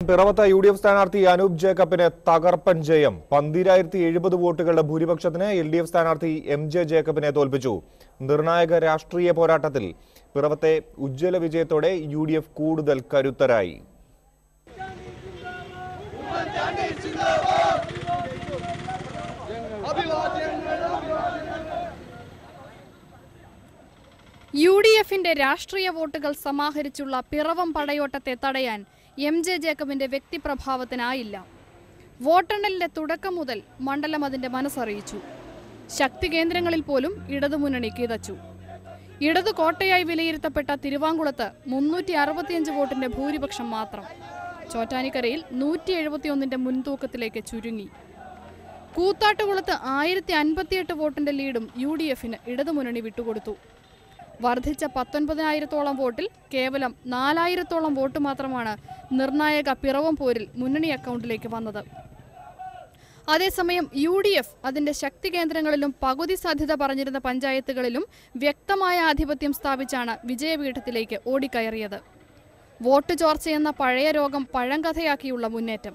പിറവത്ത് UDF സ്ഥാനാർത്ഥി അനൂപ് ജേക്കബിന് തകർപ്പൻ ജയം. 12,070 വോട്ടുകളുടെ ഭൂരിപക്ഷത്തിന് LDF സ്ഥാനാർത്ഥി MJ ജേക്കബിനെ തോൽപ്പിച്ചു. നിർണായക രാഷ്ട്രീയ പോരാട്ടത്തിൽ പിറവത്തെ ഉജ്ജ്വല വിജയത്തോടെ UDF കൂടുതൽ കരുത്തരായി. UDFിന്റെ രാഷ്ട്രീയ വോട്ടുകൾ സമാഹരിച്ചുള്ള പിറവം പടയോട്ടത്തെ തടയാൻ MJ ജേക്കബിന്റെ വ്യക്തിപ്രഭാവത്തിനായില്ല. വോട്ടെണ്ണലിന്റെ തുടക്കം മുതൽ മണ്ഡലം അതിന്റെ മനസ്സറിയിച്ചു. ശക്തി കേന്ദ്രങ്ങളിൽ പോലും ഇടതുമുന്നണി കിതച്ചു. ഇടതു കോട്ടയായി വിലയിരുത്തപ്പെട്ട തിരുവാങ്കുളത്ത് 365 വോട്ടിന്റെ ഭൂരിപക്ഷം മാത്രം. ചോറ്റാനിക്കരയിൽ 171ന്റെ മുൻതൂക്കത്തിലേക്ക് ചുരുങ്ങി. കൂത്താട്ടുകുളത്ത് 1058 വോട്ടിന്റെ ലീഡും UDFിന് ഇടതുമുന്നണി വിട്ടുകൊടുത്തു. വർദ്ധിച്ച 19,000-ഓളം വോട്ടിൽ കേവലം 4,000-ഓളം വോട്ട് മാത്രമാണ് നിർണായക പിറവം പോരിൽ മുന്നണി അക്കൗണ്ടിലേക്ക് വന്നത്. അതേസമയം UDF അതിന്റെ ശക്തി കേന്ദ്രങ്ങളിലും പകുതി സാധ്യത പറഞ്ഞിരുന്ന പഞ്ചായത്തുകളിലും വ്യക്തമായ ആധിപത്യം സ്ഥാപിച്ചാണ് വിജയപീഠത്തിലേക്ക് ഓടിക്കയറിയത്. വോട്ട് ചോർച്ചയെന്ന പഴയ രോഗം പഴങ്കഥയാക്കിയുള്ള മുന്നേറ്റം.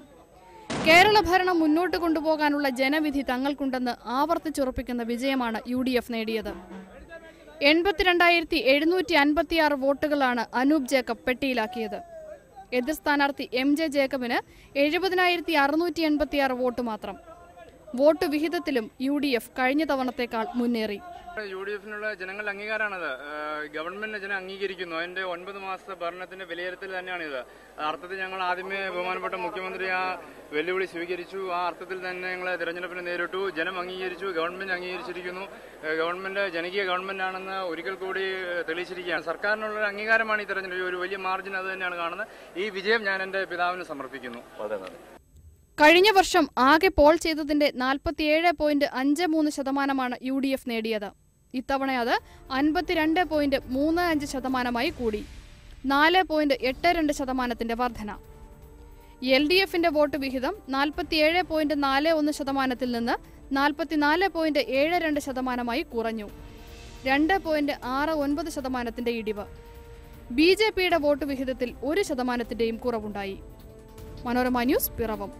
കേരള ഭരണം മുന്നോട്ട് കൊണ്ടുപോകാനുള്ള ജനവിധി തങ്ങൾക്കുണ്ടെന്ന് ആവർത്തിച്ചുറപ്പിക്കുന്ന വിജയമാണ് UDF നേടിയത്. 82,756 വോട്ടുകളാണ് അനൂപ് ജേക്കബ് പെട്ടിയിലാക്കിയത്. എതിർ സ്ഥാനാർത്ഥി MJ ജേക്കബിന് 70,686 വോട്ട് മാത്രം. വോട്ട് വിഹിതത്തിലും UDF കഴിഞ്ഞ തവണത്തേക്കാൾ മുന്നേറി. UDFിനുള്ള ജനങ്ങളുടെ അംഗീകാരമാണത്. ഗവൺമെന്റ് ജനം അംഗീകരിക്കുന്നു. അതിന്റെ 9 മാസത്തെ ഭരണത്തിന്റെ വിലയിരുത്തൽ തന്നെയാണിത്. അർത്ഥത്തിൽ ഞങ്ങൾ ആദ്യമേ ബഹുമാനപ്പെട്ട മുഖ്യമന്ത്രി ആ വെല്ലുവിളി സ്വീകരിച്ചു. ആ അർത്ഥത്തിൽ തന്നെ ഞങ്ങൾ തെരഞ്ഞെടുപ്പിനെ നേരിട്ടു. ജനം അംഗീകരിച്ചു, ഗവൺമെന്റ് അംഗീകരിച്ചിരിക്കുന്നു. ഗവൺമെന്റ് ജനകീയ ഗവൺമെന്റ് ആണെന്ന് ഒരിക്കൽ കൂടി തെളിയിച്ചിരിക്കുകയാണ്. സർക്കാരിനുള്ള അംഗീകാരമാണ് ഈ തെരഞ്ഞെടുപ്പ്. ഒരു വലിയ മാർജിൻ അത് തന്നെയാണ് കാണുന്നത്. ഈ വിജയം ഞാൻ എന്റെ പിതാവിന് സമർപ്പിക്കുന്നു. കഴിഞ്ഞ വർഷം ആകെ പോൾ ചെയ്തതിന്റെ 47.53% UDF നേടിയത്. ഇത്തവണ അത് 52.35% കൂടി. 4.82% വർധന. LDFിന്റെ വോട്ട് വിഹിതം 47.41%-ൽ നിന്ന് 44.72% കുറഞ്ഞു. 2.69% ഇടിവ്. BJPയുടെ വോട്ട് വിഹിതത്തിൽ 1%-ന്റെയും കുറവുണ്ടായി. മനോരമ ന്യൂസ്, പിറവം.